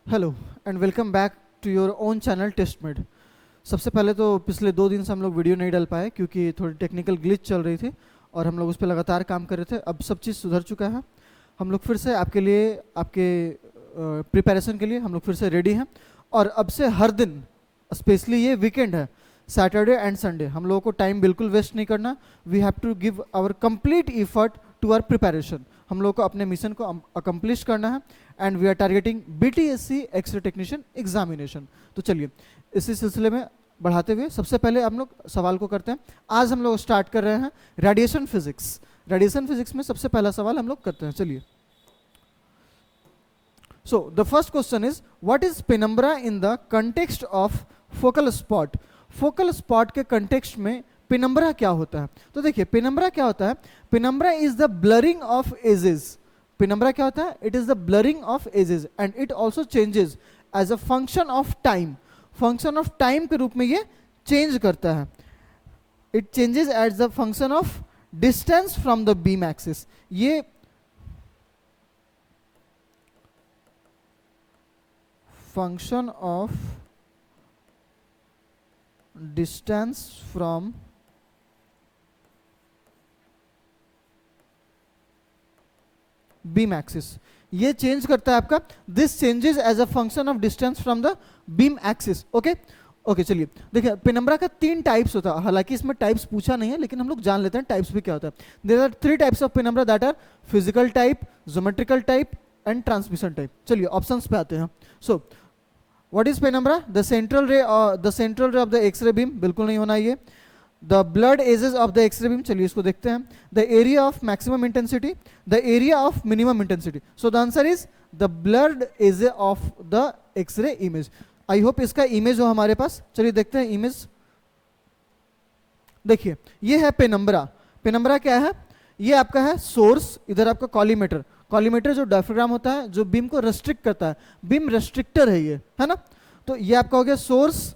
Hello and welcome back to your own channel Tastemade. सबसे पहले तो पिछले 2 दिन से हम लोग वीडियो नहीं डाल पाए क्योंकि थोड़ी टेक्निकल ग्लिच चल रही थी और हम लोग उस पर लगातार काम कर रहे थे। अब सब चीज़ सुधर चुका है। हम लोग फिर से आपके लिए, आपके प्रिपरेशन के लिए हम लोग फिर से रेडी हैं। और अब से हर दिन, स्पेशली ये वीकेंड है, सैटरडे एंड संडे, हम लोगों को टाइम बिल्कुल वेस्ट नहीं करना। We have to give our complete effort to our preparation. हम लोग को अपने मिशन को अकम्प्लिश करना है and we are targeting BTSC x-ray technician examination. तो चलिए इसी सिलसिले में बढ़ाते हुए सबसे पहले हम लोग सवाल को करते हैं। आज हम लोग स्टार्ट कर रहे हैं रेडिएशन फिजिक्स। रेडिएशन फिजिक्स में सबसे पहला सवाल हम लोग करते हैं। चलिए, so the first question is what is penumbra in the context of focal spot. Focal spot के कंटेक्स्ट में पेनम्ब्रा क्या होता है? तो देखिए पेनम्ब्रा क्या होता है। Penumbra is the blurring of edges. Penumbra क्या होता है? It is the blurring of edges and it also changes as a function of time. Function of time के रूप में ये चेंज करता है। It changes as the function of distance from the beam axis. ये function of distance from beam axis, ये change करता है आपका। This changes as a function of distance from the beam axis. Okay okay, चलिए देखिए penumbra का 3 types होता है। हालांकि इसमें टाइप्स पूछा नहीं है लेकिन हम लोग जान लेते हैं टाइप्स भी क्या होता है। There are 3 types of penumbra that are physical type, geometrical type and transmission type. चलिए ऑप्शंस पे आते हैं। So what is penumbra? The central ray of the x ray beam, बिल्कुल नहीं होना ये। The blurred edges of the x ray beam, चलिए इसको देखते हैं। The area of maximum intensity, the area of minimum intensity. So the answer is the blurred edge of the x ray image. I hope इसका image हो हमारे पास। चलिए देखते हैं इमेज। देखिए ये है पेनम्ब्रा। पेनम्ब्रा क्या है? ये आपका है सोर्स, इधर आपका कॉलीमेटर। कॉलीमेटर जो डायफ्राम होता है, जो बीम को रेस्ट्रिक्ट करता है, बीम रेस्ट्रिक्टर है ये, है ना। तो ये आपका हो गया source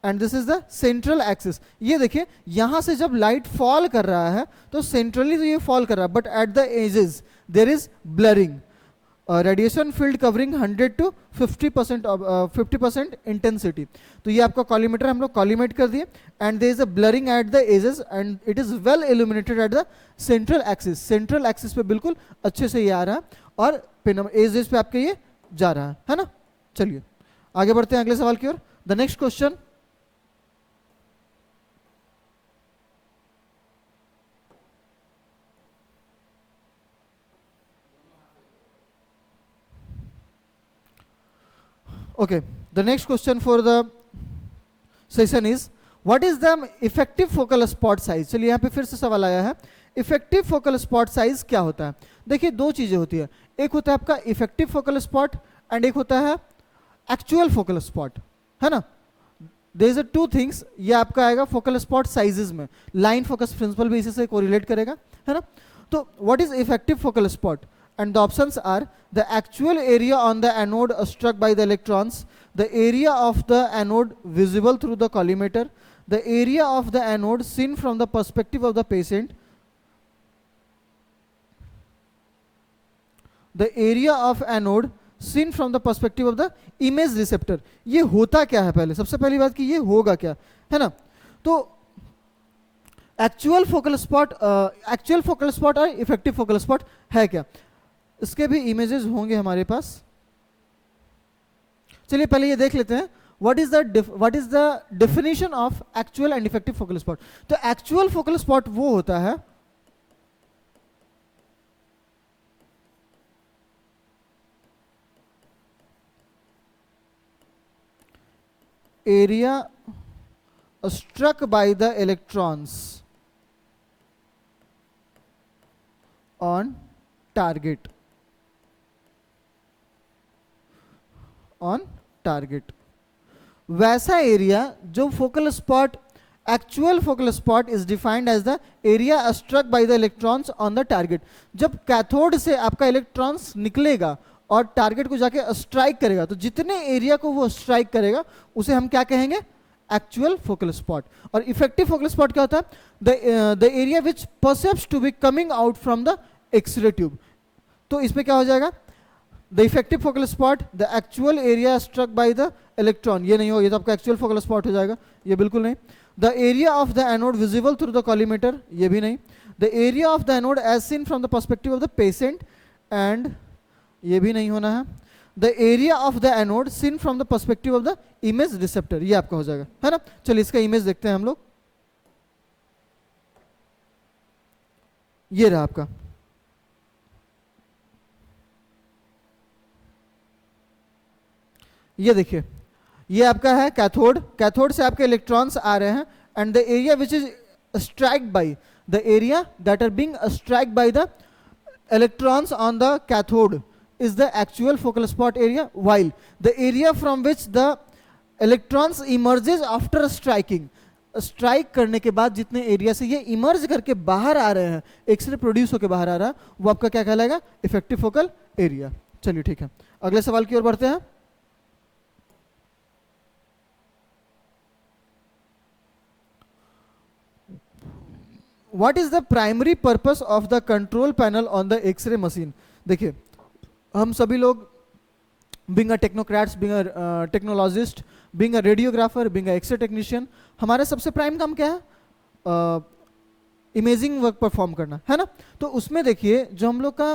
and this is the central axis. ये देखिए यहां से जब लाइट फॉल कर रहा है तो सेंट्रली तो ये फॉल कर रहा है, but at the edges there is blurring. Radiation field covering 100 to 50% intensity. तो ये आपका कॉलीमेटर हम लोग कॉलीमेट कर दिए and there is a blurring at the edges and it is well illuminated at the central axis. Central axis पे बिल्कुल अच्छे से ये आ रहा है और एजेस पे आपके ये जा रहा है ना। चलिए आगे बढ़ते हैं अगले सवाल की ओर। The next question, okay, the next question for the session is what is the effective focal spot size। चलिए यहाँ पे फिर से सवाल आया है, इफेक्टिव फोकल स्पॉट साइज क्या होता है? देखिए 2 चीजें होती है, एक होता है आपका इफेक्टिव फोकल स्पॉट एंड एक होता है एक्चुअल फोकल स्पॉट, है ना। There is 2 things. ये आपका आएगा फोकल स्पॉट साइजेस में। लाइन फोकस प्रिंसिपल भी इसी से कोरिलेट करेगा, है ना। तो what is effective focal spot? And the options are the actual area on the anode struck by the electrons, the area of the anode visible through the collimator, the area of the anode seen from the perspective of the patient, the area of anode seen from the perspective of the image receptor। ये होता क्या है? पहले सबसे पहली बात कि ये होगा क्या, है ना। तो एक्चुअल फोकल स्पॉट और इफेक्टिव फोकल स्पॉट है क्या, इसके भी इमेजेस होंगे हमारे पास। चलिए पहले ये देख लेते हैं what is the definition of actual and effective focal spot. तो एक्चुअल फोकल स्पॉट वो होता है area struck by the electrons on target, on target. वैसा एरिया जो focal spot, actual focal spot is defined as the area struck by the electrons on the target. जब cathode से आपका electrons निकलेगा और टारगेट को जाके स्ट्राइक करेगा, तो जितने एरिया को वो स्ट्राइक करेगा उसे हम क्या कहेंगे? Actual focal spot. और इफेक्टिव फोकल स्पॉट क्या होता है? The area which perceives to be coming out from the x ray tube. तो इसमें क्या हो जाएगा? The effective focal spot the actual area struck by the electron, ये नहीं होगा, ये तो आपका एक्चुअल फोकल स्पॉट हो जाएगा, ये बिल्कुल नहीं। The area of the anode visible through the collimator, ये भी नहीं। The area of the anode as seen from the perspective of the patient, and ये भी नहीं होना है। The area of the anode seen from the perspective of the image receptor, ये आपका हो जाएगा, है ना। चलिए इसका इमेज देखते हैं हम लोग। ये रहा आपका, ये देखिए, ये आपका है कैथोड, कैथोड से आपके इलेक्ट्रॉन्स आ रहे हैं, and the area which is striked by the area that are being striked by the electrons on the cathode is the actual focal spot area, while the area from which the electrons emerges after striking, strike करने के बाद जितने area से ये emerge करके बाहर आ रहे हैं, एक्सरे प्रोड्यूस होकर बाहर आ रहा है, वो आपका क्या कहलाएगा, इफेक्टिव फोकल एरिया। चलिए ठीक है, अगले सवाल की ओर बढ़ते हैं। What is the primary purpose of the control panel on the X-ray machine? देखिए, हम सभी लोग being a technocrats, being a technologist, being a radiographer, being a X-ray technician, हमारा सबसे प्राइम काम क्या है, इमेजिंग वर्क परफॉर्म करना, है ना। तो उसमें देखिए जो हम लोग का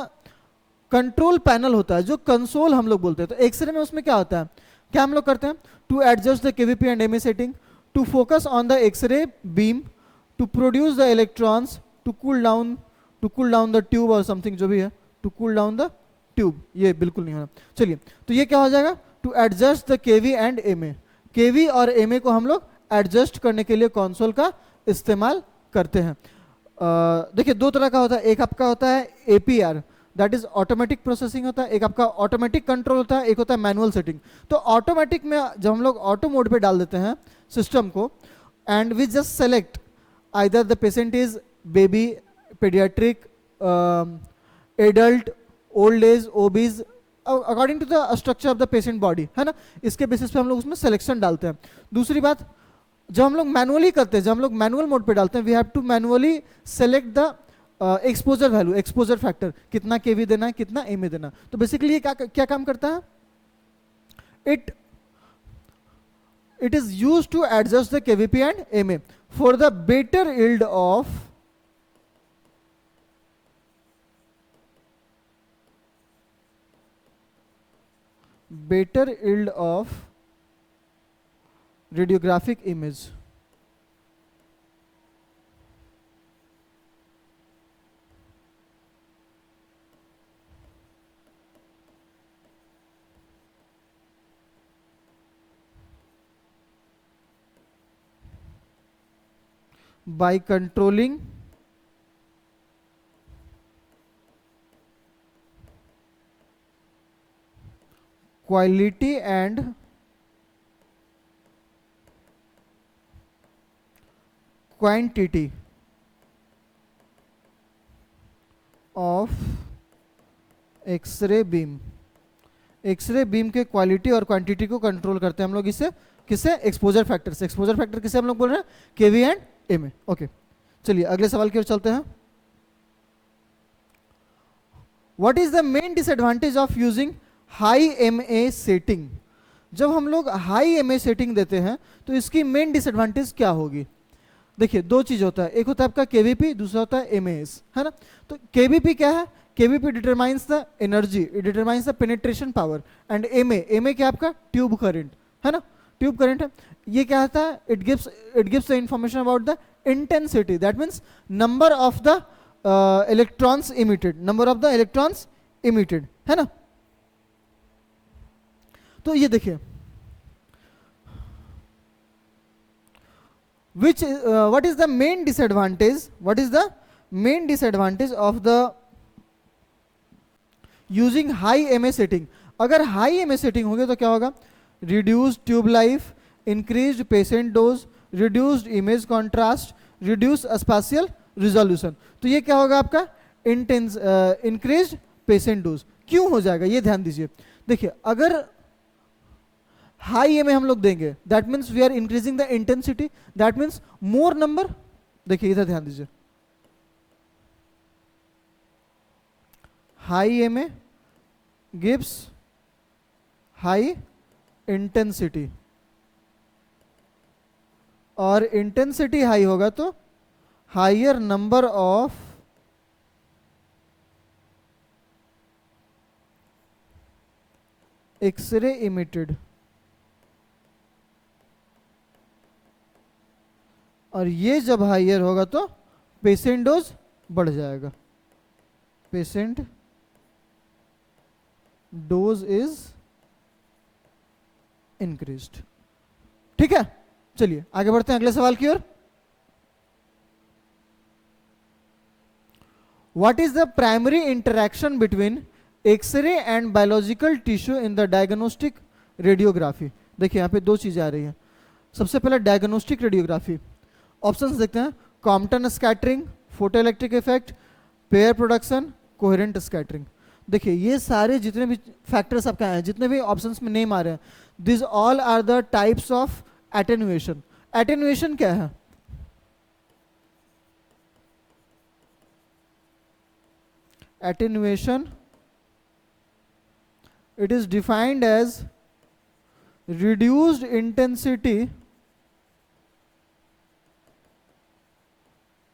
कंट्रोल पैनल होता है, जो कंसोल हम लोग बोलते हैं, तो एक्सरे में उसमें क्या होता है, क्या हम लोग करते हैं, to adjust the kVp and mA setting, to focus on the x ray beam, to produce the electrons, to cool down the tube और समथिंग जो भी है, to cool down the tube, ये बिल्कुल नहीं होना। चलिए, तो ये क्या हो जाएगा, to adjust the kV and mA, kV और एमए को हम लोग एडजस्ट करने के लिए कंसोल का इस्तेमाल करते हैं। देखिए दो तरह का होता है, एक आपका होता है APR, that is automatic processing होता है, एक आपका ऑटोमेटिक कंट्रोल होता है, एक होता है मैनुअल सेटिंग। तो ऑटोमेटिक में जब हम लोग ऑटो मोड पे डाल देते हैं सिस्टम को, and we just select either the patient is baby, paediatric, adult, old age, obese, according to the structure of the patient body, है ना, इसके बेसिस पे हम लोग उसमें सिलेक्शन डालते हैं। दूसरी बात, जब हम लोग मैनुअली करते हैं, जब हम लोग मैनुअल मोड पे डालते हैं, we have to manually select the exposure value, exposure factor, कितना केवी देना है, कितना एमए देना। तो बेसिकली ये क्या काम करता है, it is used to adjust the kVp and mA for the better yield of radiographic image। by controlling quality and quantity of x-ray beam. X-ray beam के क्वालिटी और क्वांटिटी को कंट्रोल करते हैं हम लोग इससे, किससे, एक्सपोजर फैक्टर से। एक्सपोजर फैक्टर किसे हम लोग बोल रहे हैं, केवी एंड एमए। ओके, चलिए अगले सवाल की ओर चलते हैं। What is the main disadvantage of using high mA setting. जब हम लोग हाई एमए सेटिंग देते हैं तो इसकी मेन डिसएडवांटेज क्या होगी। देखिए दो चीज होता है, एक होता है आपका केवीपी, दूसरा होता है एमएएस, है ना। तो केवीपी क्या है, KVP determines the energy, it determines the penetration power, and MA क्या आपका ट्यूब करंट, है ना, ट्यूब करंट है। ये क्या होता है, it gives the information about the intensity, that means number of the electrons emitted, है ना। तो ये देखिए, what is the main disadvantage of the using high MA setting। अगर हाई एमए सेटिंग होगी तो क्या होगा, reduced tube life, increased patient dose, reduced image contrast, reduce spatial resolution. तो ये क्या होगा आपका, इंक्रीज्ड पेशेंट डोज। क्यों हो जाएगा ये ध्यान दीजिए। देखिए अगर हाई एमए हम लोग देंगे, that means we are increasing the intensity, that means more number. देखिए इधर ध्यान दीजिए, high mA gives high intensity, और इंटेंसिटी हाई होगा तो higher number of X ray emitted, और ये जब हायर होगा तो पेशेंट डोज बढ़ जाएगा, पेशेंट डोज इज इंक्रीज्ड। ठीक है, चलिए आगे बढ़ते हैं अगले सवाल की ओर। What is the primary interaction between x ray and biological tissue in the diagnostic radiography? देखिए यहां पे दो चीजें आ रही हैं। सबसे पहले डायग्नोस्टिक रेडियोग्राफी, ऑप्शंस देखते हैं, Compton scattering, photo electric effect, pair production, coherent scattering. देखिए ये सारे जितने भी फैक्टर्स आपके हैं, जितने भी ऑप्शंस में नेम आ रहे हैं, this all are the types of attenuation. Attenuation क्या है? Attenuation, it is defined as reduced intensity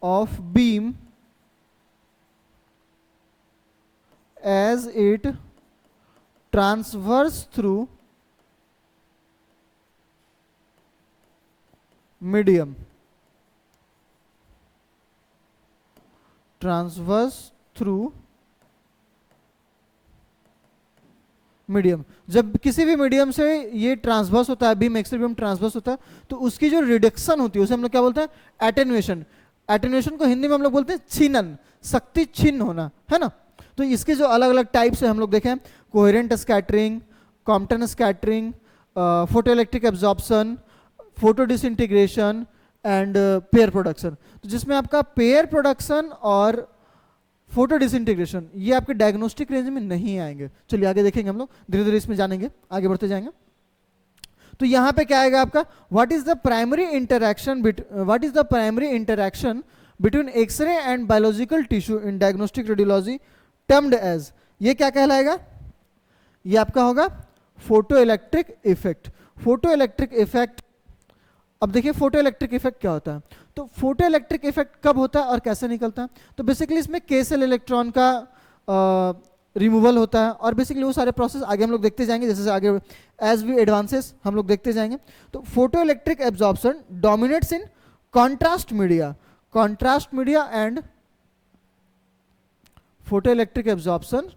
of beam as it transverse through medium, transverse through medium. जब किसी भी मीडियम से ये ट्रांसवर्स होता है, बीम एक्सरे बीम ट्रांसवर्स होता है, तो उसकी जो रिडक्शन होती है उसे हम लोग क्या बोलते हैं? एटेन्युएशन। एटेन्युएशन को हिंदी में हम लोग बोलते हैं छीनन, शक्ति छिन्न होना, है ना। तो इसके जो अलग अलग टाइप्स है हम लोग देखें, coherent scattering, Compton scattering, photo electric absorption, photo disintegration and pair production. तो जिसमें आपका पेयर प्रोडक्शन और फोटो डिसइंटीग्रेशन ये आपके डायग्नोस्टिक रेंज में नहीं आएंगे। चलिए आगे देखेंगे, हम लोग धीरे धीरे इसमें जानेंगे, आगे बढ़ते जाएंगे। तो यहां पे क्या आएगा आपका? What is the primary interaction between x ray and biological tissue in diagnostic radiology termed as, ये क्या कहलाएगा? ये आपका होगा photo electric effect. Photo electric effect, अब देखिए फोटो इलेक्ट्रिक इफेक्ट क्या होता है। तो फोटो इलेक्ट्रिक इफेक्ट कब होता है और कैसे निकलता है? तो बेसिकली इसमें के सेल इलेक्ट्रॉन का रिमूवल होता है, और बेसिकली वो सारे प्रोसेस आगे हम लोग देखते जाएंगे, जैसे जैसे आगे एज वी एडवांसेस हम लोग देखते जाएंगे। तो photo electric absorption dominates in contrast media and photo electric absorption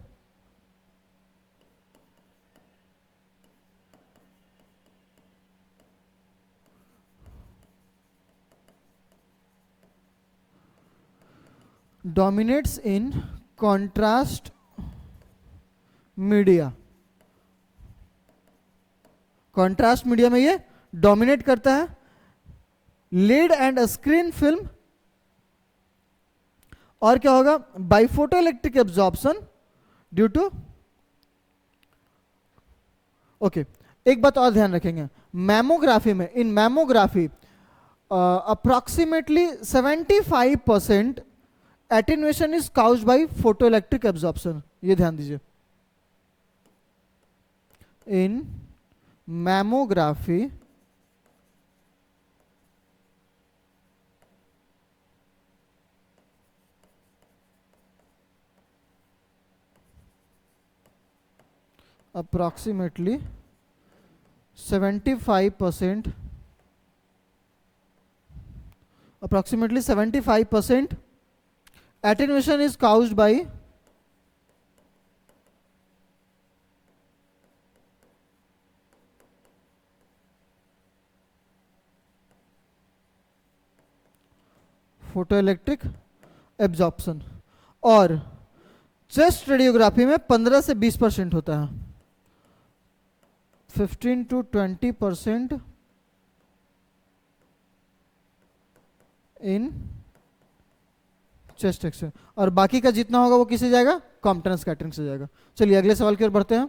dominates in contrast media. Contrast media में ये डोमिनेट करता है। लीड एंड स्क्रीन फिल्म, और क्या होगा? By photo electric absorption due to, okay. एक बात और ध्यान रखेंगे, मैमोग्राफी में, in mammography approximately 75% attenuation is caused by photo electric absorption. ये ध्यान दीजिए, in mammography approximately 75% attenuation is caused by photoelectric absorption. और चेस्ट रेडियोग्राफी में 15 से 20% होता है, 15 to 20% इन चेस्ट एक्सरे, और बाकी का जितना होगा वो किसे जाएगा? कॉम्पटन स्कैटरिंग से जाएगा। चलिए अगले सवाल की ओर बढ़ते हैं।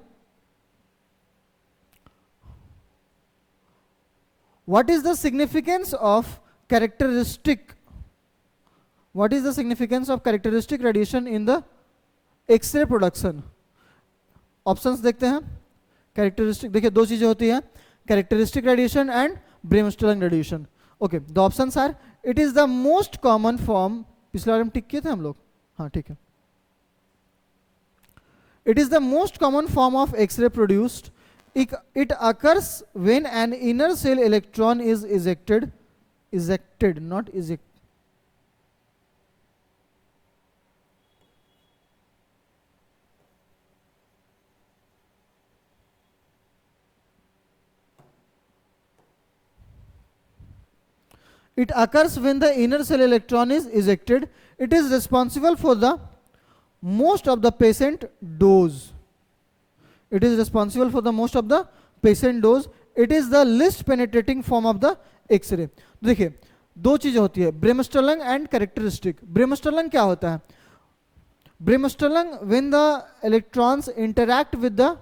What is the significance of characteristic radiation in the X-ray production? Options देखते हैं। कैरेक्टरिस्टिक, देखिए दो चीजें होती हैं, characteristic radiation and bremsstrahlung radiation. Okay, the options are, it is the most common form, पिछले बार हम टिक किए थे हम लोग, हाँ ठीक है। It is the most common form of X ray produced, it occurs when an inner cell electron is ejected, not eject. It occurs when the inner cell electron is ejected. It is responsible for the most of the patient dose. It is responsible for the most of the patient dose. It is the least penetrating form of the X-ray. देखिए दो चीजें होती है, ब्रेमस्टर्लिंग and characteristic. ब्रेमस्टर्लिंग क्या होता है? Bremsstrahlung when the electrons interact with the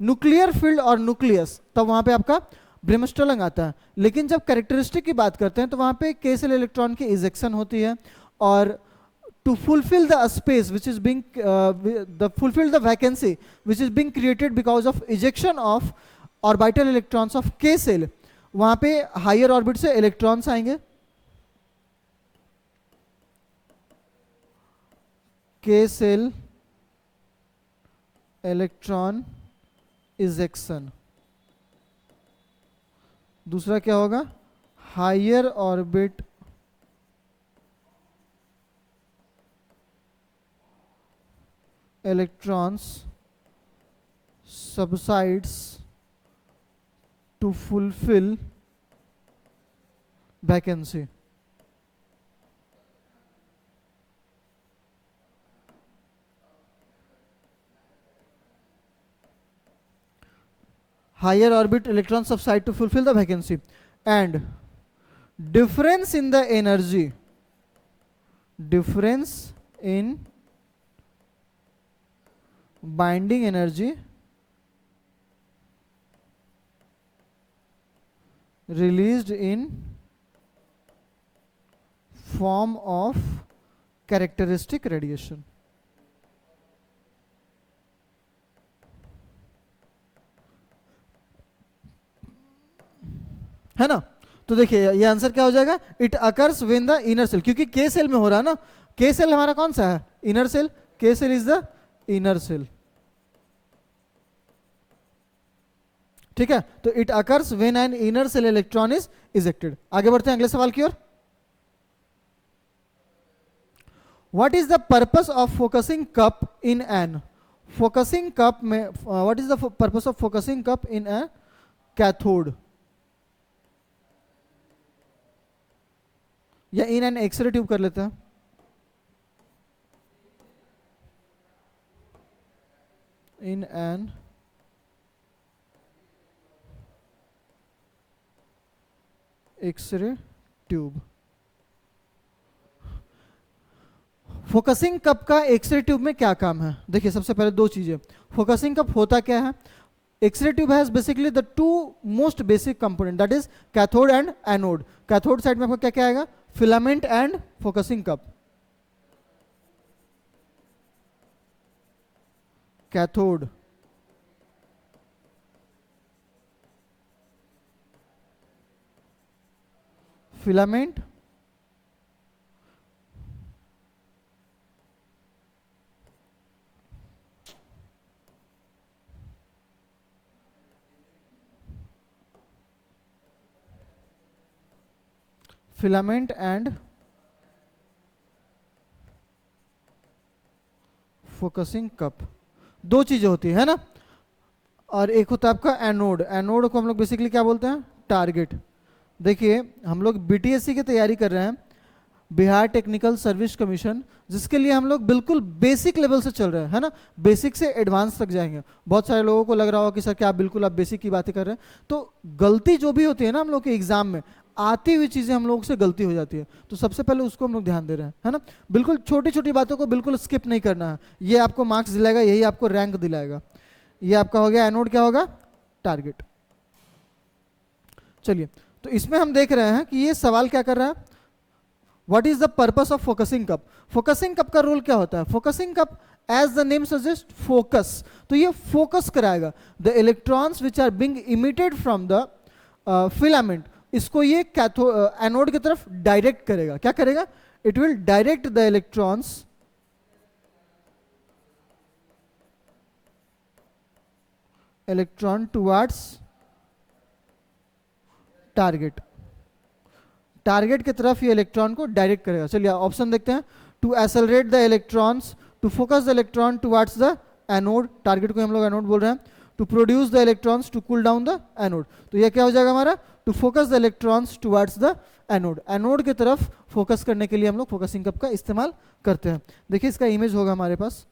nuclear field और nucleus, तब वहां पे आपका ब्रेमस्टर्लिंग आता है। लेकिन जब कैरेक्टरिस्टिक की बात करते हैं तो वहां पे के सेल इलेक्ट्रॉन की इजेक्शन होती है, और to fulfill the space which is being fulfill the vacancy which is being created because of ejection of orbital electrons of k cell, वहां पे हायर ऑर्बिट से इलेक्ट्रॉन्स आएंगे, k cell इलेक्ट्रॉन इजेक्शन। दूसरा क्या होगा? Higher orbit electrons subsides to fulfill vacancy. Higher orbit electrons subside to fulfill the vacancy, and difference in the energy, difference in binding energy released in form of characteristic radiation. है ना? तो देखिए ये answer क्या हो जाएगा? It occurs when the inner cell, क्योंकि K cell में हो रहा है ना, के सेल हमारा कौन सा है? Inner shell. K shell is the inner shell, ठीक है। तो it occurs when an inner shell electron is ejected. आगे बढ़ते हैं अगले सवाल की ओर। What is the purpose of focusing cup in an, focusing cup में what is the purpose of focusing cup in a cathode, या इन एन एक्सरे ट्यूब कर लेते हैं। In an X-ray tube. Focusing cup का X-ray tube में क्या काम है? देखिए सबसे पहले दो चीजें, फोकसिंग कप होता क्या है? X ray tube has basically the two most basic component, that is cathode and anode. Cathode side में आपको क्या क्या आएगा? Filament and focusing cup. Cathode, filament, filament and focusing cup, दो चीजें होती है ना। और एक होता है आपका एनोड। एनोड को हम लोग बेसिकली क्या बोलते हैं? टारगेट। देखिए हम लोग बीटीएससी की तैयारी कर रहे हैं, बिहार टेक्निकल सर्विस कमीशन, जिसके लिए हम लोग बिल्कुल बेसिक लेवल से चल रहे हैं, है ना। बेसिक से एडवांस तक जाएंगे। बहुत सारे लोगों को लग रहा होगा कि सर क्या आप बिल्कुल आप बेसिक की बातें कर रहे हैं। तो गलती जो भी होती है ना हम लोग के एग्जाम में, आती हुई चीजें हम लोगों से गलती हो जाती है, तो सबसे पहले उसको हम लोग ध्यान दे रहे हैं, है ना। बिल्कुल छोटी छोटी बातों को बिल्कुल स्किप नहीं करना है, ये आपको मार्क्स दिलाएगा, यही आपको रैंक दिलाएगा। ये आपका हो गया एनोड, क्या होगा? टारगेट। चलिए तो इसमें हम देख रहे हैं कि ये सवाल क्या कर रहा है? What is the purpose of focusing cup? Focusing cup का रोल क्या होता है? Focusing cup as the name suggest focus, तो ये फोकस कराएगा the electrons which are being emitted from the filament, इसको ये एनोड की तरफ डायरेक्ट करेगा। क्या करेगा? It will direct the electrons electron towards target, target की तरफ ये इलेक्ट्रॉन को डायरेक्ट करेगा। चलिए ऑप्शन देखते हैं। To accelerate the electrons, to focus the electron towards the anode, target को हम लोग एनोड बोल रहे हैं। To produce the electrons, to cool down the anode, तो ये क्या हो जाएगा हमारा? To focus the electrons towards the anode, anode की तरफ फोकस करने के लिए हम लोग फोकसिंग कप का इस्तेमाल करते हैं। देखिए इसका इमेज होगा हमारे पास,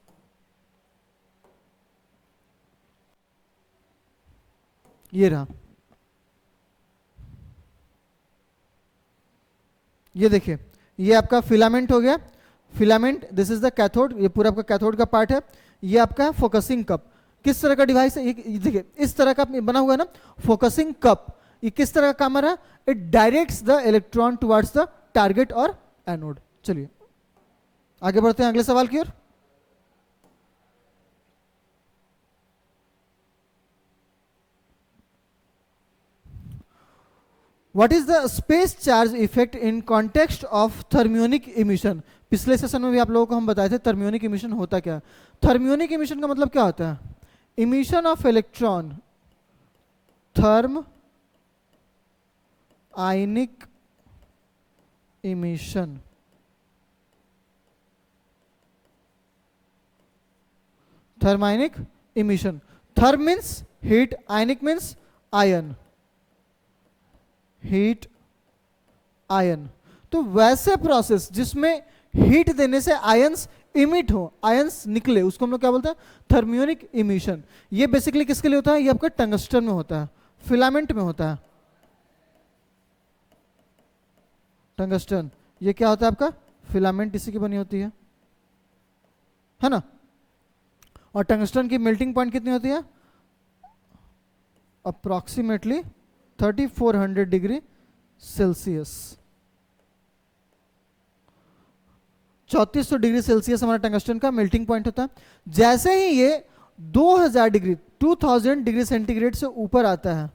ये रहा, ये देखिए ये आपका फिलामेंट हो गया, filament, this is the cathode, ये पूरा आपका कैथोड का पार्ट है। ये आपका फोकसिंग कप, किस तरह का डिवाइस है? ये देखिए इस तरह का बना हुआ है ना फोकसिंग कप, ये किस तरह का काम आ रहा है? It directs the electron towards the target और एनोड। चलिए आगे बढ़ते हैं अगले सवाल की ओर। What is the space charge effect in context of thermionic emission? पिछले सेशन में भी आप लोगों को हम बताए थे थर्मियोनिक इमिशन होता क्या है। थर्मियोनिक इमिशन का मतलब क्या होता है? Emission of electron, therm ionic emission, thermionic emission. Therm means heat, ionic means ion, heat ion. तो वैसे प्रोसेस जिसमें हीट देने से आयंस इमिट हो, आयंस निकले, उसको हम लोग क्या बोलते हैं? Thermionic emission. ये बेसिकली किसके लिए होता है? ये आपका टंगस्टन में होता है, फिलामेंट में होता है। टंगस्टन ये क्या होता है आपका? फिलामेंट इसी की बनी होती है ना। और टंगस्टन की मेल्टिंग पॉइंट कितनी होती है? Approximately 3400 degree Celsius, 3400 degree Celsius हमारा टंगस्टन का मेल्टिंग पॉइंट होता है। जैसे ही ये 2000 डिग्री 2000 डिग्री सेंटीग्रेड से ऊपर आता है,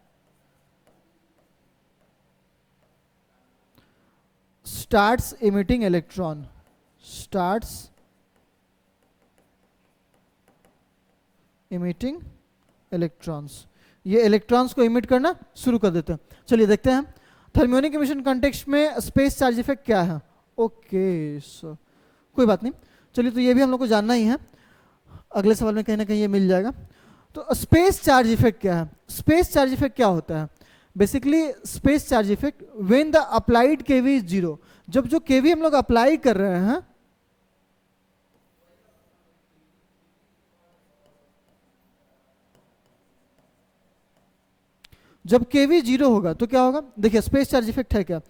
starts emitting electron, starts emitting electrons, ये इलेक्ट्रॉन्स को इमिट करना शुरू कर देते हैं। चलिए देखते हैं थर्मियोनिक इमिशन कॉन्टेक्स्ट में स्पेस चार्ज इफेक्ट क्या है। ओके सो कोई बात नहीं, चलिए तो ये भी हम लोग को जानना ही है, अगले सवाल में कहीं ना कहीं ये मिल जाएगा। तो स्पेस चार्ज इफेक्ट क्या है? स्पेस चार्ज इफेक्ट क्या होता है? Basically space charge effect when the applied kV is zero, जब जो केवी हम लोग अप्लाई कर रहे हैं जब केवी जीरो होगा तो क्या होगा? देखिए स्पेस चार्ज इफेक्ट है क्या,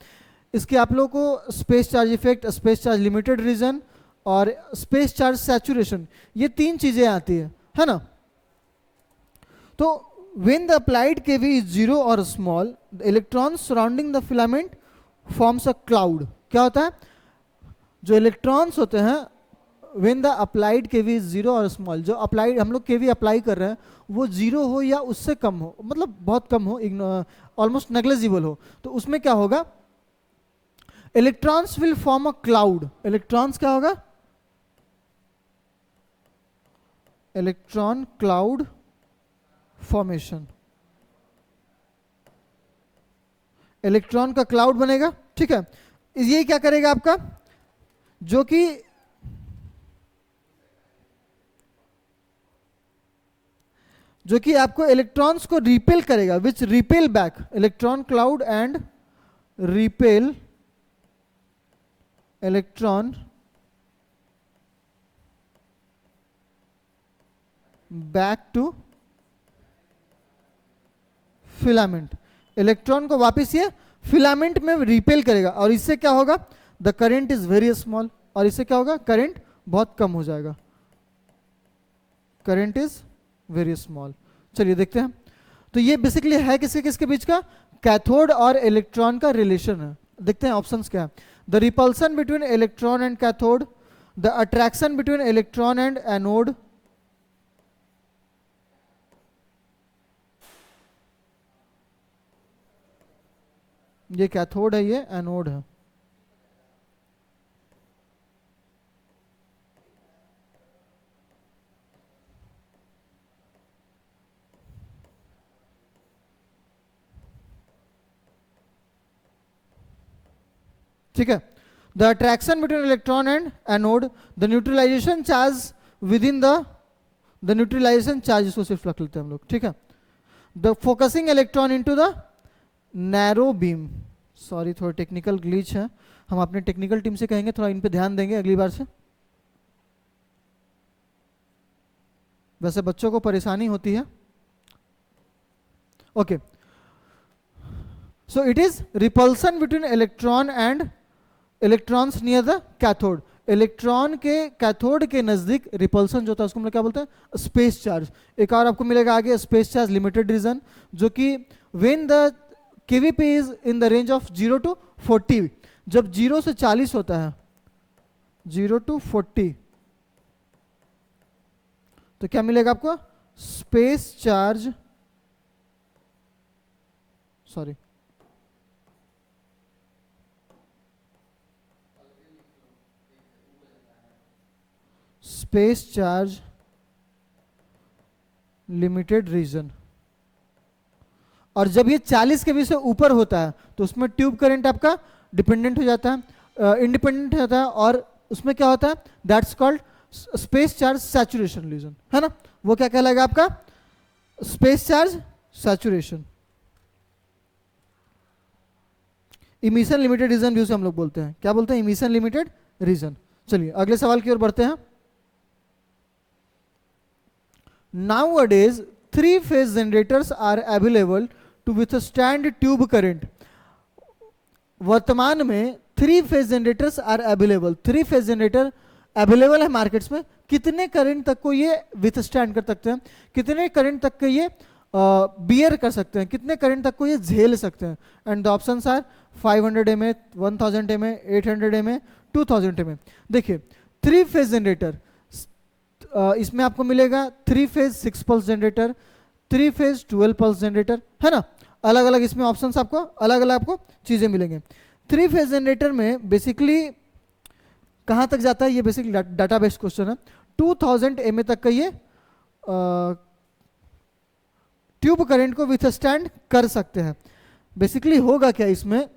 इसके आप लोगों को space charge effect, space charge limited region और स्पेस चार्ज सैचुरेशन, ये तीन चीजें आती है ना। तो when the applied kV is zero और small, the electron surrounding the filament forms a cloud. क्या होता है? जो इलेक्ट्रॉन्स होते हैं when the applied kV is zero और स्मॉल, जो अप्लाइड हम लोग केवी अप्लाई कर रहे हैं वो जीरो हो या उससे कम हो, मतलब बहुत कम हो, ऑलमोस्ट नेग्लिजिबल हो, तो उसमें क्या होगा? Electrons will form a cloud. Electrons क्या होगा? इलेक्ट्रॉन क्लाउड फॉर्मेशन, इलेक्ट्रॉन का क्लाउड बनेगा, ठीक है। ये क्या करेगा आपका? जो कि आपको इलेक्ट्रॉन्स को रिपेल करेगा, which repel back, electron cloud and repel electron back to filament. Electron को वापस ये फिलामेंट में रिपेल करेगा और इससे क्या होगा? The current is very small, और इससे क्या होगा? करंट बहुत कम हो जाएगा, करंट इज वेरी स्मॉल। चलिए देखते हैं, तो ये बेसिकली है किसके किसके बीच का? कैथोड और इलेक्ट्रॉन का रिलेशन है। देखते हैं ऑप्शंस क्या है। The repulsion between electron and cathode, the attraction between electron and anode, ये कैथोड है, ये एनोड है। ठीक है, the attraction between electron and anode, the neutralization charge within the neutralization charge, इसको सिर्फ रख लेते हैं हम लोग। ठीक है, the focusing electron into the narrow beam, sorry थोड़ा टेक्निकल ग्लिच है, हम अपने टेक्निकल टीम से कहेंगे थोड़ा इन पे ध्यान देंगे अगली बार से। वैसे बच्चों को परेशानी होती है। Okay, so it is repulsion between electron and electrons near the cathode, electron के कैथोड के नजदीक रिपल्सन जो होता है उसको हम लोग क्या बोलते हैं, स्पेस चार्ज। एक और आपको मिलेगा आगे स्पेस चार्ज लिमिटेड रीजन, जो कि when the KVP is in the range of 0 to 40, जब 0 से 40 होता है, 0 to 40, तो क्या मिलेगा आपको, space charge, sorry space charge limited region. और जब ये 40 के भी से ऊपर होता है तो उसमें ट्यूब करंट आपका डिपेंडेंट हो जाता है, इंडिपेंडेंट हो जाता है, और उसमें क्या होता है, that's called space charge saturation region, है ना। वो क्या कहलाएगा आपका, space charge saturation. Emission limited region भी उसे हम लोग बोलते हैं, क्या बोलते हैं, इमिशन लिमिटेड रीजन। चलिए अगले सवाल की ओर बढ़ते हैं। Nowadays, 3-phase generators are available to withstand tube current. वर्तमान में 3-phase generators are available, 3-phase generator available है मार्केट्स में। कितने करंट तक को ये विथस्टैंड कर सकते हैं, कितने करंट तक को ये बियर कर सकते हैं, कितने करंट तक को ये झेल सकते हैं। And the options are 500 mA, 1000 mA, 800 mA, 2000 mA। देखिए 3-phase जनरेटर, इसमें आपको मिलेगा 3-phase 6 pulse generator, 3-phase 12 pulse generator, है ना। अलग अलग इसमें ऑप्शंस आपको अलग अलग आपको चीजें मिलेंगे। 3-phase जनरेटर में बेसिकली कहां तक जाता है, ये बेसिकली डाटा बेस्ड क्वेश्चन है। 2000 mA तक का ये ट्यूब करंट को विथस्टैंड कर सकते हैं। बेसिकली होगा क्या इसमें,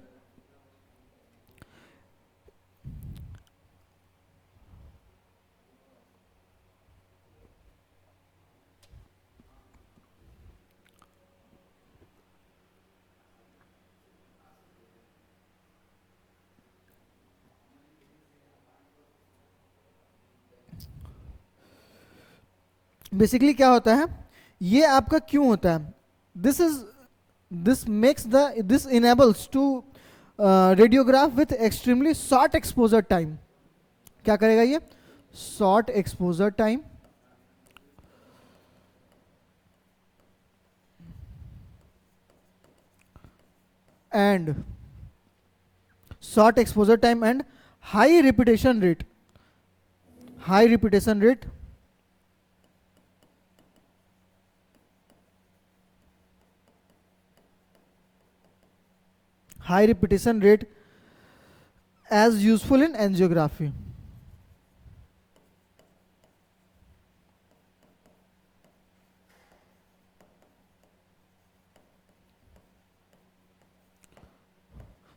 बेसिकली क्या होता है, ये आपका क्यों होता है, this enables to radiograph with extremely short exposure time. क्या करेगा ये, short exposure time, and short exposure time and high repetition rate, high repetition rate, high repetition rate as useful in angiography.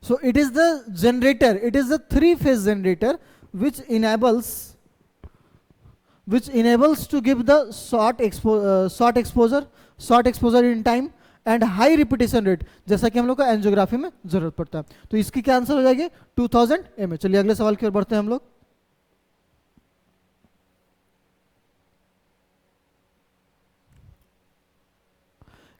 So it is the generator, it is the 3-phase generator which enables to give the short exposure in time and high repetition rate, जैसा कि हम लोग को angiography में जरूरत पड़ता है। तो इसकी क्या आंसर हो जाएगी, 2000 mA। चलिए अगले सवाल की ओर बढ़ते हैं हम लोग।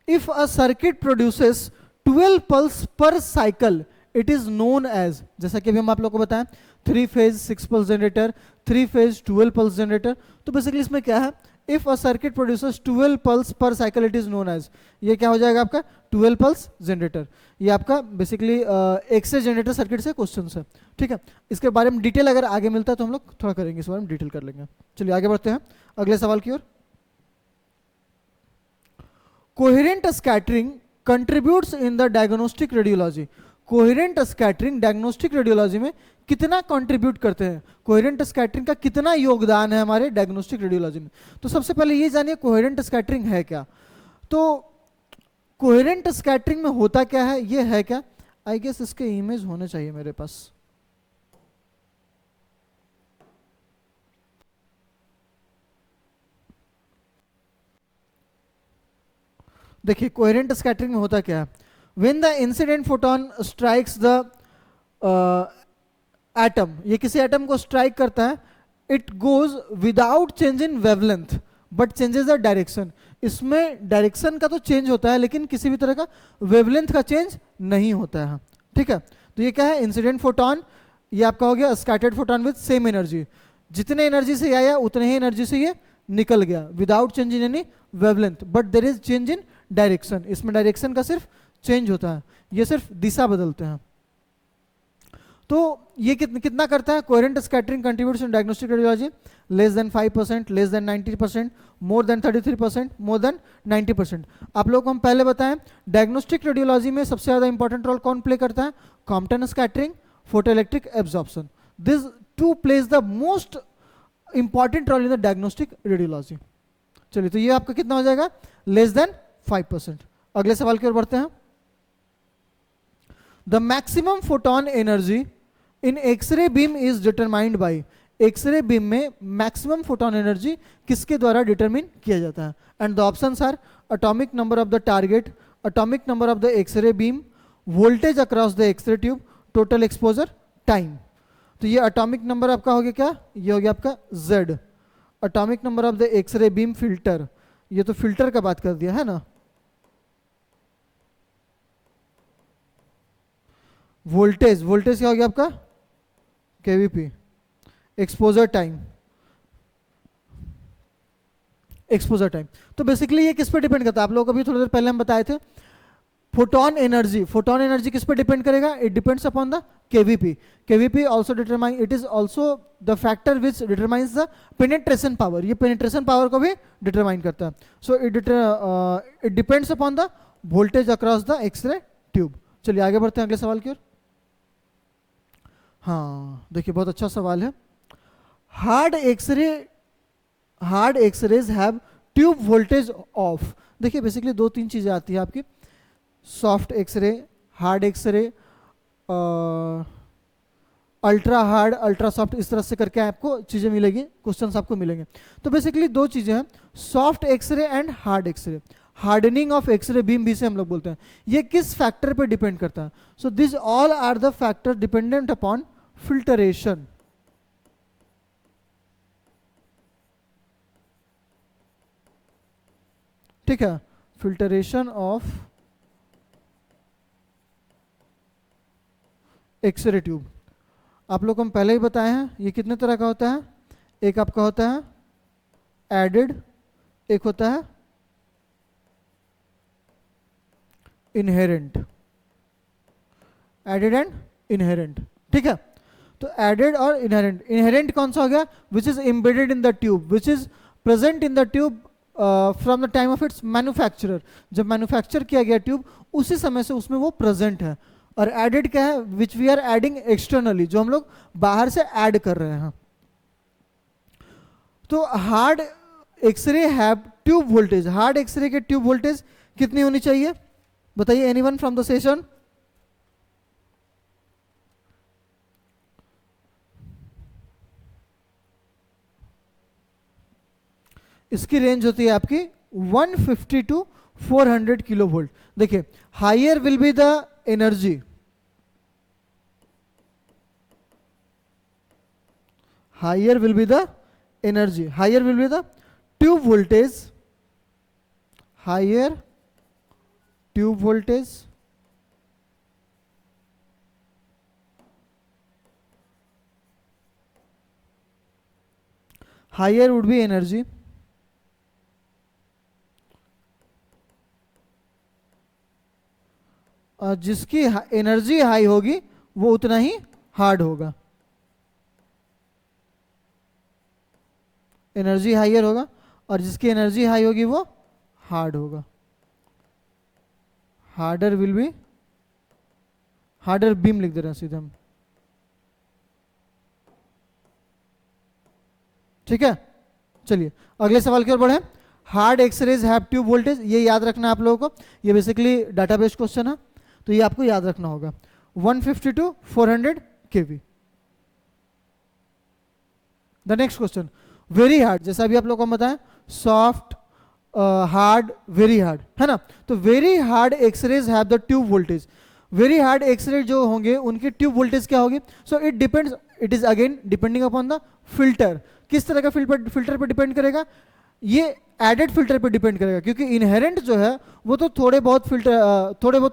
If a circuit produces 12 pulse per cycle it is known as, जैसा कि अभी हम आप लोग को बताएं 3-phase 6 pulse generator, 3-phase 12 pulse generator. तो बेसिकली इसमें क्या है, if a circuit producers 12 pulse per cycle it is known as, ये क्या हो जाएगा आपका 12 पल्स जनरेटर। ये आपका बेसिकली एक्सरे जनरेटर सर्किट से क्वेश्चन है, ठीक है। इसके बारे में डिटेल अगर आगे मिलता है तो हम लोग थोड़ा करेंगे, इस बारे में डिटेल कर लेंगे। चलिए आगे बढ़ते हैं अगले सवाल की ओर। Coherent scattering contributes in the diagnostic radiology. Coherent scattering diagnostic radiology में कितना कंट्रीब्यूट करते हैं, कोहेरेंट स्कैटरिंग का कितना योगदान है हमारे डायग्नोस्टिक रेडियोलॉजी में। तो सबसे पहले ये जानिए कोहेरेंट स्कैटरिंग है क्या। तो कोहेरेंट स्कैटरिंग में होता क्या है, ये है क्या, आई गेस इसके इमेज होने चाहिए मेरे पास। देखिए कोहेरेंट स्कैटरिंग में होता क्या है, when the incident photon strikes the atom, ये किसी एटम को स्ट्राइक करता है, it goes without change in wavelength but changes the direction. इसमें डायरेक्शन का तो चेंज होता है लेकिन किसी भी तरह का वेवलेंथ का चेंज नहीं होता है, ठीक है। तो ये क्या है, इंसिडेंट फोटोन, ये आपका हो गया scattered photon with same energy, जितने एनर्जी से आया उतने ही एनर्जी से ये निकल गया, without change in any wavelength but there is change in direction. इसमें डायरेक्शन का सिर्फ चेंज होता है, ये सिर्फ दिशा बदलते हैं। तो ये कितना करता है, कोहेरेंट स्कैटरिंग कंट्रीब्यूट्स इन diagnostic radiology less than 5%, less than 90%, more than 33%, more than 90%। आप लोग को हम पहले बताएं डायग्नोस्टिक रेडियोलॉजी में सबसे ज्यादा इंपॉर्टेंट रोल कौन प्ले करता है, Compton scattering, photoelectric absorption, this two plays the most important role in the diagnostic radiology. चलिए तो ये आपका कितना हो जाएगा, लेस देन 5%। अगले सवाल की ओर बढ़ते हैं। The maximum photon energy in X ray beam is determined by, X ray beam में मैक्सिमम फोटोन एनर्जी किसके द्वारा डिटरमिन किया जाता है, and the options are atomic number of the target, atomic number of the x ray beam, voltage across the x ray tube, total exposure, time. तो ये atomic number आपका हो गया क्या, ये हो गया आपका Z, atomic number of the x ray beam filter, ये तो फिल्टर का बात कर दिया है ना। वोल्टेज, वोल्टेज क्या हो गया आपका KVP, exposure time, exposure time. तो बेसिकली ये किस पे डिपेंड करता है, आप लोगों को अभी थोड़ी देर पहले हम बताए थे, फोटोन एनर्जी, फोटोन एनर्जी किस पे डिपेंड करेगा, it depends upon the kVp, kVp also determine, it is also the factor which determines the penetration power, ये पेनिट्रेशन पावर को भी डिटरमाइन करता है। So it depends upon the voltage across the x ray tube. चलिए आगे बढ़ते हैं अगले सवाल की ओर। हाँ देखिए बहुत अच्छा सवाल है। Hard X rays have tube voltage of. देखिए बेसिकली दो तीन चीजें आती है आपकी, soft X ray, hard X ray, ultra hard, ultra soft, इस तरह से करके आपको चीजें मिलेगी, क्वेश्चंस आपको मिलेंगे। तो बेसिकली दो चीजें हैं, soft X ray and hard X ray. Hardening of X ray beam भी से हम लोग बोलते हैं, ये किस फैक्टर पे डिपेंड करता है, so this all are the factor dependent upon filtration. ठीक है, फिल्टरेशन ऑफ एक्सरे ट्यूब। आप लोग को हम पहले ही बताए हैं ये कितने तरह का होता है, एक आपका होता है एडेड, एक होता है इनहेरेंट, एडेड एंड इनहेरेंट। ठीक है, तो एडेड और इनहेरेंट, इनहेरेंट कौन सा हो गया, which is embedded in the tube, which is present in the tube from the time of its manufacturer, जब मैन्युफैक्चर किया गया ट्यूब उसी समय से उसमें वो प्रेजेंट है। और एडेड क्या है, which we are adding externally, जो हम लोग बाहर से ऐड कर रहे हैं। तो hard X ray have tube voltage, hard X ray के ट्यूब वोल्टेज कितनी होनी चाहिए बताइए, एनीवन फ्रॉम द सेशन। इसकी रेंज होती है आपकी 150 टू 400 किलो वोल्ट। देखिए higher will be the energy, higher will be the energy, higher will be the tube voltage, higher tube voltage, higher would be energy, जिसकी एनर्जी हाई होगी वो उतना ही हार्ड होगा, एनर्जी हाइयर होगा, और जिसकी एनर्जी हाई होगी वो हार्ड होगा, harder will be, harder beam लिख दे रहे हैं सीधे हम, ठीक है। चलिए अगले सवाल की ओर बढ़े। Hard X rays have tube voltage, ये याद रखना है आप लोगों को, ये बेसिकली डाटाबेस क्वेश्चन है, तो ये आपको याद रखना होगा। 150 to 400 kV। The next question, very hard, जैसा अभी आप लोगों को बताया, सॉफ्ट, हार्ड, वेरी हार्ड, है ना। तो very hard X rays have the tube voltage, very hard X ray जो होंगे उनकी ट्यूब वोल्टेज क्या होगी? So it depends, it is again depending upon the filter, किस तरह का फिल्टर पर डिपेंड करेगा, ये एडेड फिल्टर पर डिपेंड करेगा, क्योंकि इनहेरेंट जो है वो तो थोड़े बहुत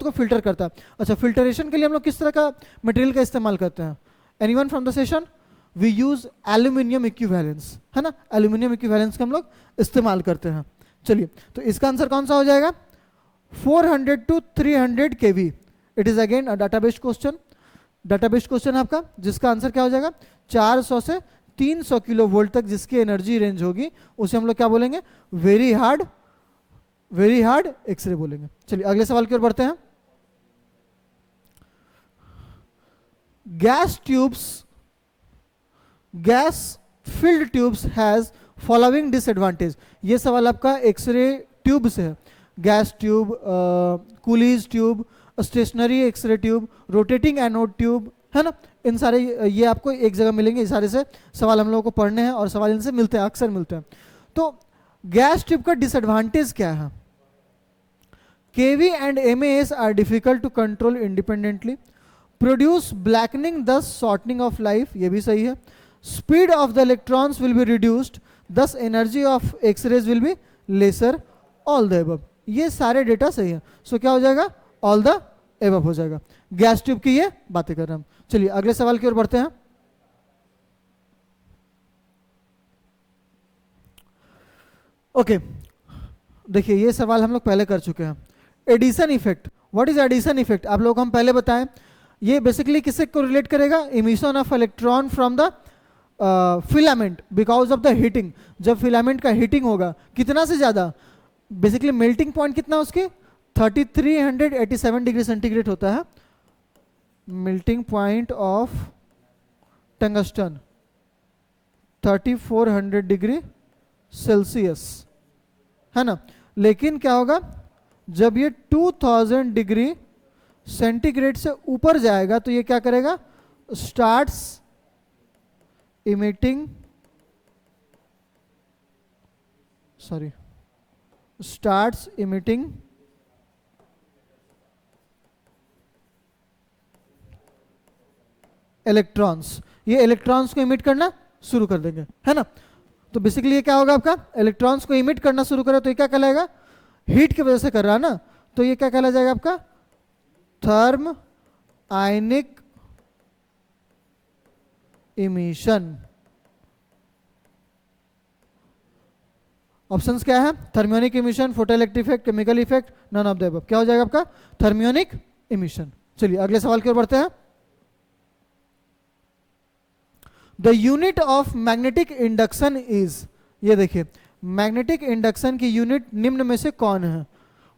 को फिल्टर करता है। अच्छा, फिल्टरेशन के लिए हम लोग किस तरह का मटेरियल का इस्तेमाल करते हैं? Anyone from the session? We use aluminium equivalence, है ना, एल्यूमिनियम इक्विवेलेंस का हम लोग इस्तेमाल करते हैं। चलिए, तो इसका आंसर कौन सा हो जाएगा? 400 to 300 kV। It is again database question, database question आपका, जिसका आंसर क्या हो जाएगा? 400 से 300 किलो वोल्ट तक जिसकी एनर्जी रेंज होगी उसे हम लोग क्या बोलेंगे? वेरी हार्ड एक्सरे बोलेंगे। चलिए अगले सवाल की ओर बढ़ते हैं। Gas tubes, gas filled tubes has following disadvantage, ये सवाल आपका एक्सरे ट्यूब से है। Gas tube, Coolidge tube, stationary X ray tube, rotating anode tube, है ना, इन सारे ये आपको एक जगह मिलेंगे, इस सारे से सवाल हम लोगों को पढ़ने हैं और सवाल इनसे मिलते हैं, अक्सर मिलते हैं। तो गैस ट्यूब का डिसएडवांटेज क्या है? KV and mAs are difficult to control independently, produce blackening thus shortening of life, ये भी सही है। Speed of the electrons will be reduced, thus energy of x-rays will be lesser, all the above, ये सारे data सही है। सो क्या हो जाएगा? ऑल द एबव हो जाएगा। गैस ट्यूब की ये बातें कर रहे हैं हम। चलिए अगले सवाल की ओर बढ़ते हैं। ओके, देखिए ये सवाल हम लोग पहले कर चुके हैं। Edison effect, what is Edison effect? आप लोग हम पहले बताएं, ये बेसिकली किससे कोरिलेट करेगा? Emission of electron from the filament because of the heating. जब फिलामेंट का हीटिंग होगा कितना से ज्यादा, बेसिकली मेल्टिंग पॉइंट कितना उसके? 3387 डिग्री सेंटीग्रेड होता है melting point of tungsten, 3400 degree Celsius, है ना। लेकिन क्या होगा जब ये 2000 डिग्री सेंटीग्रेड से ऊपर जाएगा तो ये क्या करेगा? Starts emitting, starts emitting electrons, ये इलेक्ट्रॉन्स को इमिट करना शुरू कर देंगे, है ना। तो बेसिकली ये क्या होगा आपका? इलेक्ट्रॉन्स को इमिट करना शुरू करे तो ये क्या कहलाएगा? हीट की वजह से कर रहा है ना, तो ये क्या कहला जाएगा आपका? Therm ionic emission. ऑप्शंस क्या है? Thermionic emission, photoelectric effect, chemical effect, none of the above. क्या हो जाएगा आपका? Thermionic emission. चलिए अगले सवाल की ओर बढ़ते हैं। The unit of magnetic induction is, ये देखिए मैग्नेटिक इंडक्शन की यूनिट निम्न में से कौन है?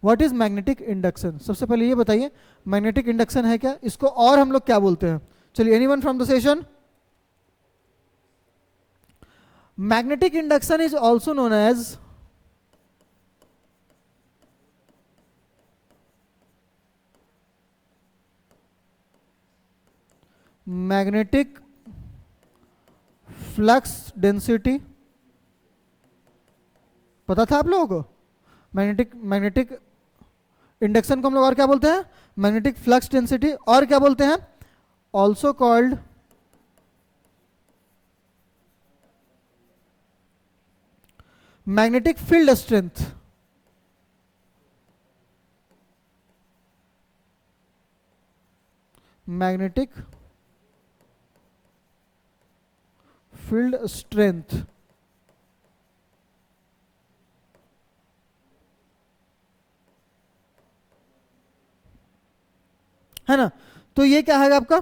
What is magnetic induction? सबसे पहले ये बताइए मैग्नेटिक इंडक्शन है क्या, इसको और हम लोग क्या बोलते हैं? चलिए anyone from the session? Magnetic induction is also known as magnetic flux density. पता था आप लोगों को? मैग्नेटिक इंडक्शन को हम लोग और क्या बोलते हैं? मैग्नेटिक फ्लक्स डेंसिटी, और क्या बोलते हैं? Also called magnetic field strength. Magnetic field strength. है ना। तो ये क्या है आपका,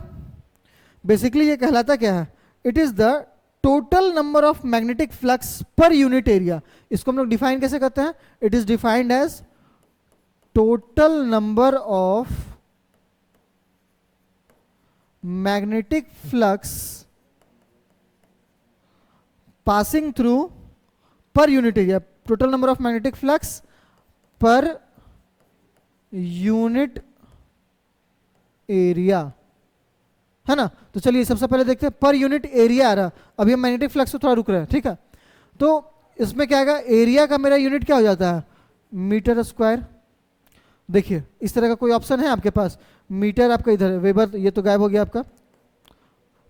बेसिकली ये कहलाता क्या है, it is the total number of magnetic flux per unit area. इसको हम लोग डिफाइन कैसे करते हैं, it is defined as total number of magnetic flux passing through per unit area, total number of magnetic flux per unit area, है ना। तो चलिए सबसे पहले देखते हैं पर यूनिट एरिया आ रहा, अभी हम मैग्नेटिक फ्लक्स से थोड़ा रुक रहे हैं, ठीक है। तो इसमें क्या आएगा, एरिया का मेरा यूनिट क्या हो जाता है, मीटर स्क्वायर। देखिए इस तरह का कोई ऑप्शन है आपके पास, मीटर आपका इधर है, वेबर ये तो गायब हो गया आपका,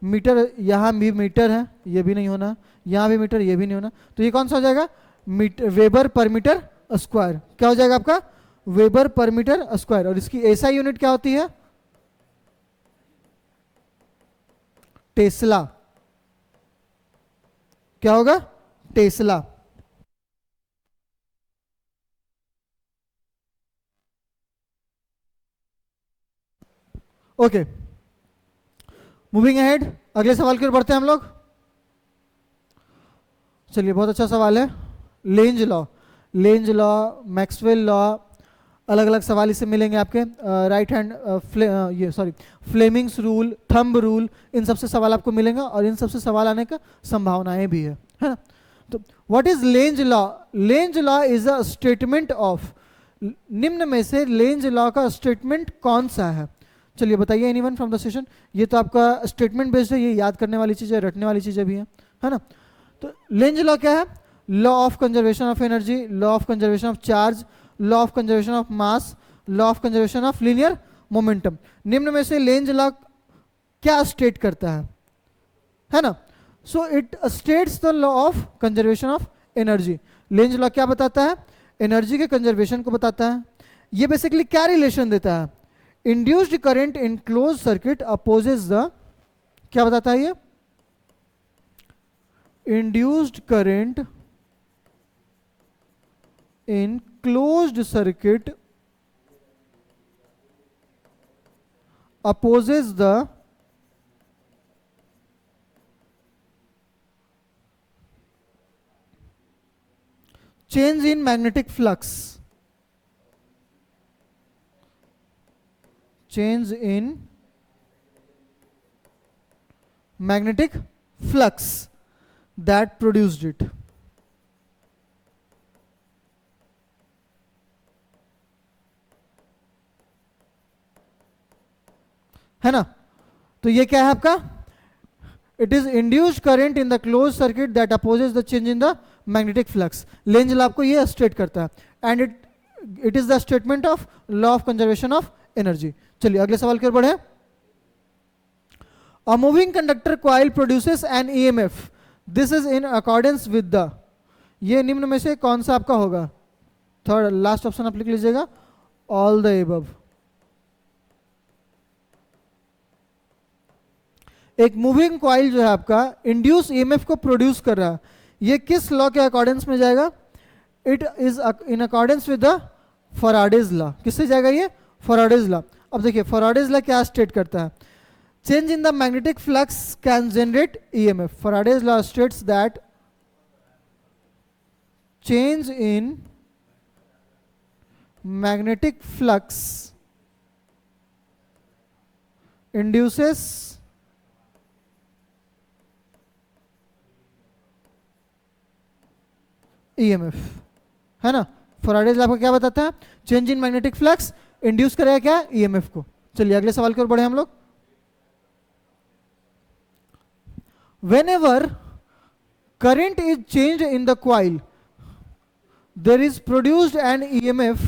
मीटर यहाँ भी मीटर है, ये भी नहीं होना, यहाँ भी मीटर, ये भी नहीं होना, तो ये कौन सा हो जाएगा, metre, weber per metre square. क्या हो जाएगा आपका, वेबर पर मीटर स्क्वायर। और इसकी एसआई यूनिट क्या होती है, टेस्ला। क्या होगा, टेस्ला। ओके, मूविंग अहेड, अगले सवाल की ओर बढ़ते हैं हम लोग। चलिए बहुत अच्छा सवाल है, Lenz law, Lenz law, Maxwell law, अलग अलग सवाल इससे मिलेंगे आपके, राइट हैंड ये sorry Fleming's rule, thumb rule, इन सबसे सवाल आपको मिलेंगे और इन सबसे सवाल आने का संभावनाएं भी है ना। तो what is length law, Lenz law is a statement of, निम्न में से लेंज लॉ का स्टेटमेंट कौन सा है, चलिए बताइए एनीवन फ्रॉम द सेशन। ये तो आपका स्टेटमेंट बेस्ड है, ये याद करने वाली चीज़ें, रटने वाली चीज़ें भी हैं, है ना। तो लेंज लॉ क्या है, law of conservation of energy, law of conservation of charge, law of conservation of mass, law of conservation of linear momentum. निम्न में से लेंज लॉ क्या स्टेट करता है ना। So it states the law of conservation of energy. Lenz law क्या बताता है, एनर्जी के कंजर्वेशन को बताता है। ये बेसिकली क्या रिलेशन देता है, induced current in close circuit opposes the, क्या बताता है ये, induced current in closed circuit opposes the change in magnetic flux, change in magnetic flux that produced it, है ना। तो ये क्या है आपका, it is induced current in the close circuit that opposes the change in the magnetic flux. Lenz law आपको ये state करता है and it is the statement of law of conservation of energy. चलिए अगले सवाल की ओर बढ़े। A moving conductor coil produces N EMF, this is in accordance with the, ये निम्न में से कौन सा आपका होगा, थर्ड लास्ट ऑप्शन आप लिख लीजिएगा, ऑल द एबव। एक मूविंग कॉइल जो है आपका इंड्यूस ईएमएफ को प्रोड्यूस कर रहा है, ये किस लॉ के अकॉर्डेंस में जाएगा, it is in accordance with the Faraday's law. किससे जाएगा ये, फैराडेज लॉ। अब देखिए फैराडेज लॉ क्या स्टेट करता है, change in the magnetic flux can generate EMF. Faraday's law states that change in magnetic flux induces EMF, है ना। फैराडेज लॉ आपको क्या बताता है, change in magnetic flux induce करेगा क्या, ईएमएफ को। चलिए अगले सवाल की ओर बढ़े हम लोग। Whenever current is changed in the coil there is produced an EMF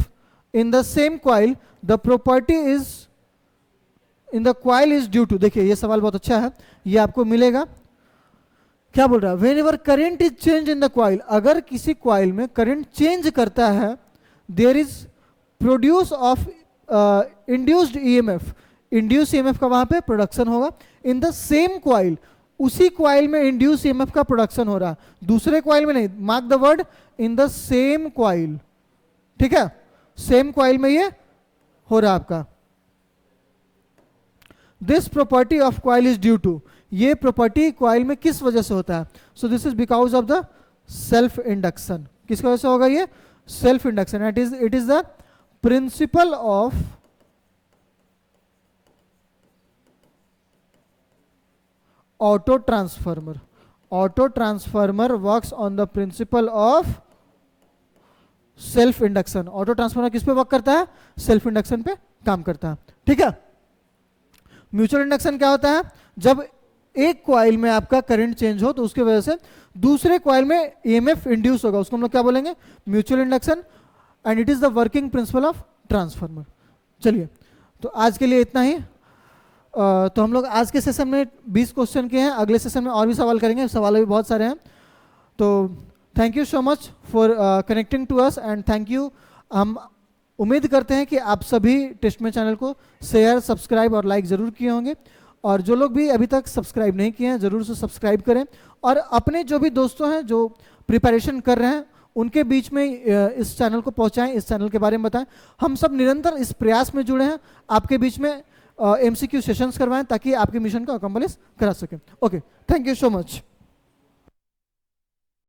in the same coil, the property is in the coil is due to. देखिए ये सवाल बहुत अच्छा है, ये आपको मिलेगा। क्या बोल रहा है, whenever current is change in the coil, अगर किसी कॉइल में करंट चेंज करता है, there is produce of induced EMF, induce EMF का वहां पे प्रोडक्शन होगा इन द सेम कॉइल, उसी कॉइल में इंड्यूस ईएमएफ का प्रोडक्शन हो रहा है, दूसरे कॉइल में नहीं। Mark the word in the same coil, ठीक है, सेम कॉइल में ये हो रहा है आपका। This property of coil is due to, ये प्रॉपर्टी कॉइल में किस वजह से होता है? So this is because of the self induction. किसकी वजह से होगा ये? Self induction. It is the principle of auto transformer. Auto transformer works on the principle of self induction. Auto transformer किस पे वर्क करता है? सेल्फ इंडक्शन पे काम करता है। ठीक है। म्यूचुअल इंडक्शन क्या होता है? जब एक कॉइल में आपका करंट चेंज हो तो उसकी वजह से दूसरे कॉइल में ईएमएफ इंड्यूस होगा, उसको हम लोग क्या बोलेंगे? Mutual induction. And it is the working principle of transformer. चलिए, तो आज के लिए इतना ही। तो हम लोग आज के सेशन में 20 क्वेश्चन किए हैं, अगले सेशन में और भी सवाल करेंगे, सवाल भी बहुत सारे हैं। तो thank you so much for connecting to us and thank you. हम उम्मीद करते हैं कि आप सभी टेस्ट में चैनल को शेयर, सब्सक्राइब और लाइक ज़रूर किए होंगे, और जो लोग भी अभी तक सब्सक्राइब नहीं किए हैं ज़रूर से सब्सक्राइब करें, और अपने जो भी दोस्तों हैं जो प्रिपरेशन कर रहे हैं उनके बीच में इस चैनल को पहुंचाएं, इस चैनल के बारे में बताएं। हम सब निरंतर इस प्रयास में जुड़े हैं, आपके बीच में MCQ सेशंस करवाएं ताकि आपके मिशन को अकम्प्लिश करा सकें। Okay, thank you so much.